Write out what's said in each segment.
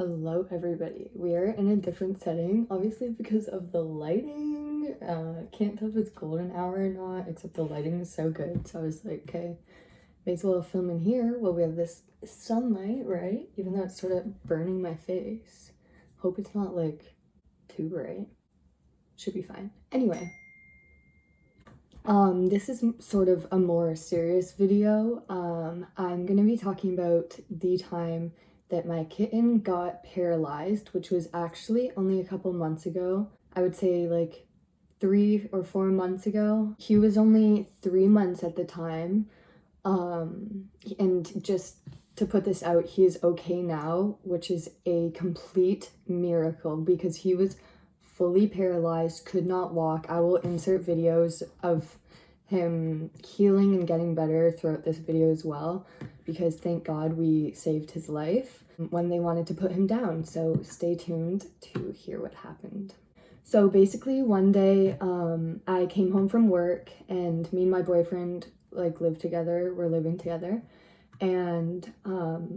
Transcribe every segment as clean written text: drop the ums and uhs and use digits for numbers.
Hello everybody. We are in a different setting, obviously because of the lighting. Can't tell if it's golden hour or not, except the lighting is so good. So I was like, okay, may as well film in here while we have this sunlight, right? Even though it's sort of burning my face. Hope it's not like too bright. Should be fine. Anyway, this is sort of a more serious video. I'm gonna be talking about the time that my kitten got paralyzed, which was actually only a couple months ago. I would say like 3 or 4 months ago. He was only 3 months at the time. And just to put this out, he is okay now, which is a complete miracle because he was fully paralyzed, could not walk. I will insert videos of him healing and getting better throughout this video as well, because thank God we saved his life when they wanted to put him down. So stay tuned to hear what happened. So basically one day I came home from work and me and my boyfriend live together. We're living together. And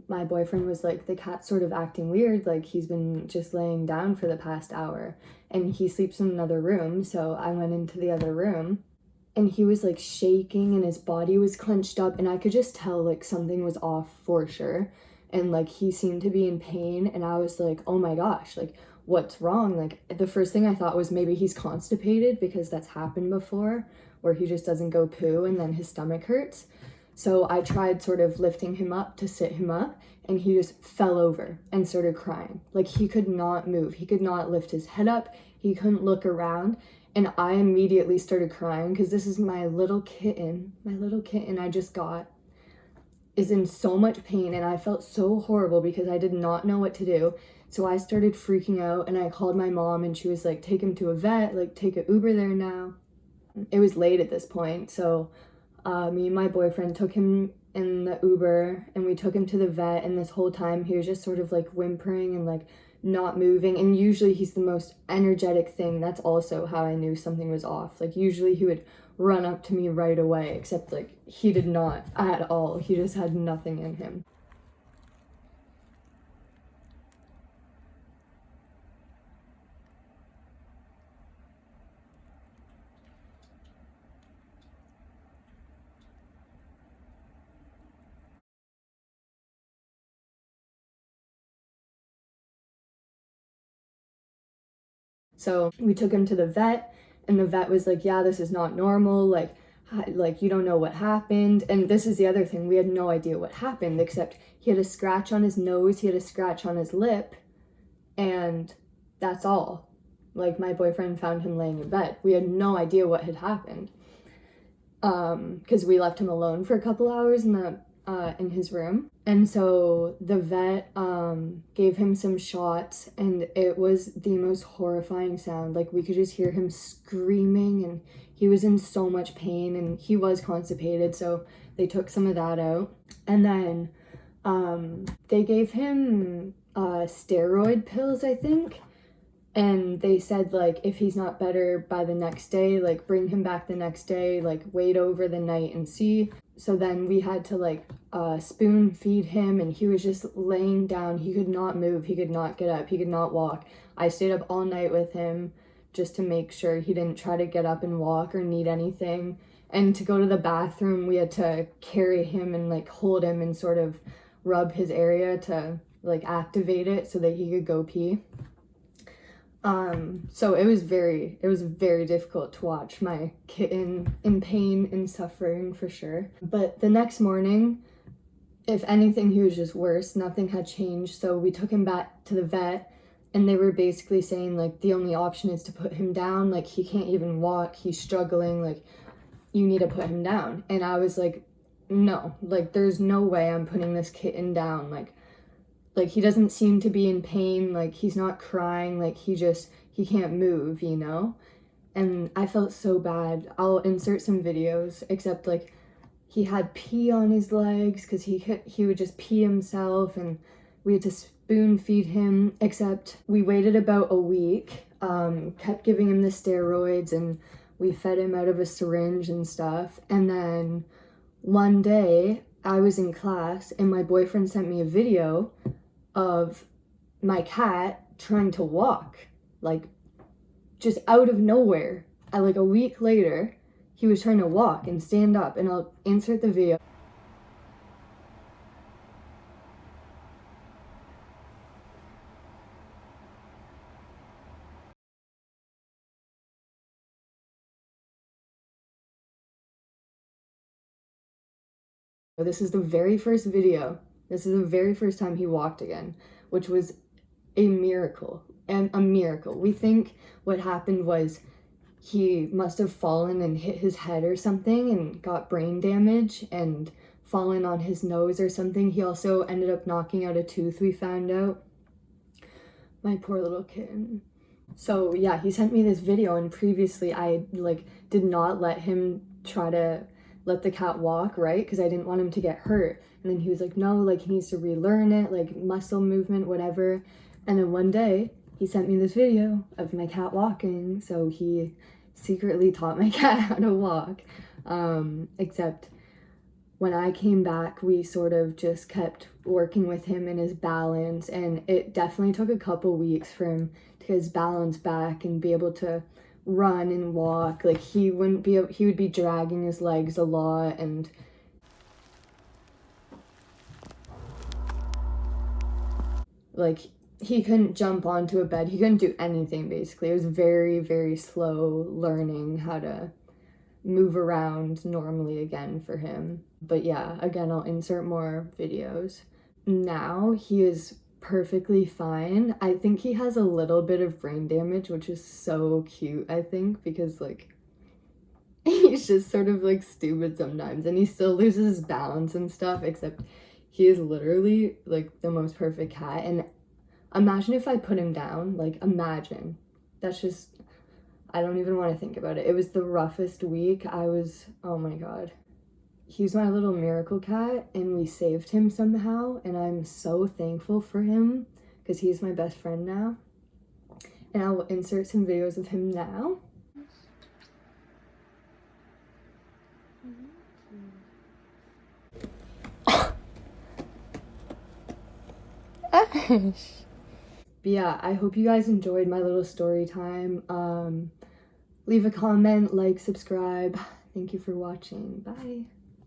my boyfriend was like, the cat's sort of acting weird, like he's been just laying down for the past hour, and he sleeps in another room. So I went into the other room and he was like shaking and his body was clenched up, and I could just tell like something was off for sure, and like he seemed to be in pain. And I was like, oh my gosh, like what's wrong? Like the first thing I thought was maybe he's constipated, because that's happened before where he just doesn't go poo and then his stomach hurts. So I tried sort of lifting him up to sit him up, and he just fell over and started crying. Like he could not move. He could not lift his head up. He couldn't look around. And I immediately started crying because this is my little kitten. My little kitten I just got is in so much pain, and I felt so horrible because I did not know what to do. So I started freaking out and I called my mom, and she was like, take him to a vet, like take an Uber there now. It was late at this point, so me and my boyfriend took him in the Uber and we took him to the vet, and this whole time he was just sort of like whimpering and like not moving. And usually he's the most energetic thing. That's also how I knew something was off. Like usually he would run up to me right away, except like he did not at all. He just had nothing in him. So we took him to the vet, and the vet was like, yeah, this is not normal. Like you don't know what happened. And this is the other thing. We had no idea what happened, except he had a scratch on his nose, he had a scratch on his lip, and that's all. Like my boyfriend found him laying in bed. We had no idea what had happened. Because we left him alone for a couple hours in his room. And so the vet gave him some shots, and it was the most horrifying sound. Like we could just hear him screaming, and he was in so much pain, and he was constipated, so they took some of that out. And then they gave him steroid pills, I think. And they said, like, if he's not better by the next day, like, bring him back the next day, like, wait over the night and see. So then we had to, like, spoon feed him, and he was just laying down. He could not move. He could not get up. He could not walk. I stayed up all night with him just to make sure he didn't try to get up and walk or need anything. And to go to the bathroom, we had to carry him and, like, hold him and sort of rub his area to, like, activate it so that he could go pee. So it was very difficult to watch my kitten in pain and suffering for sure. But the next morning, if anything, he was just worse. Nothing had changed. So we took him back to the vet, and they were basically saying like the only option is to put him down. Like he can't even walk. He's struggling. Like you need to put him down. And I was like, no, like there's no way I'm putting this kitten down. Like he doesn't seem to be in pain, like he's not crying, like he can't move, you know? And I felt so bad. I'll insert some videos, except like he had pee on his legs because he would just pee himself, and we had to spoon feed him, except we waited about a week, kept giving him the steroids, and we fed him out of a syringe and stuff. And then one day I was in class and my boyfriend sent me a video of my cat trying to walk, like just out of nowhere. Like a week later, he was trying to walk and stand up, and I'll insert the video. This is the very first video. This is the very first time he walked again, which was a miracle, and a miracle. We think what happened was he must have fallen and hit his head or something and got brain damage and fallen on his nose or something. He also ended up knocking out a tooth, we found out. My poor little kitten. So yeah, he sent me this video, and previously I like did not let him try to let the cat walk, right? Because I didn't want him to get hurt. And then he was like, no, like he needs to relearn it, like muscle movement, whatever. And then one day he sent me this video of my cat walking. So he secretly taught my cat how to walk. Except when I came back, we sort of just kept working with him in his balance, and it definitely took a couple weeks for him to get his balance back and be able to run and walk. Like he would be dragging his legs a lot, and like he couldn't jump onto a bed. He couldn't do anything basically. It was very, very slow learning how to move around normally again for him. But yeah, again, I'll insert more videos. Now he is perfectly fine. I think he has a little bit of brain damage, which is so cute, I think, because like he's just sort of like stupid sometimes, and he still loses his balance and stuff, except he is literally like the most perfect cat. And imagine if I put him down, like imagine. That's just, I don't even want to think about it. It was the roughest week. Oh my God. He's my little miracle cat, and we saved him somehow, and I'm so thankful for him because he's my best friend now. And I will insert some videos of him now. But yeah, I hope you guys enjoyed my little story time. Leave a comment, like, subscribe. Thank you for watching. Bye.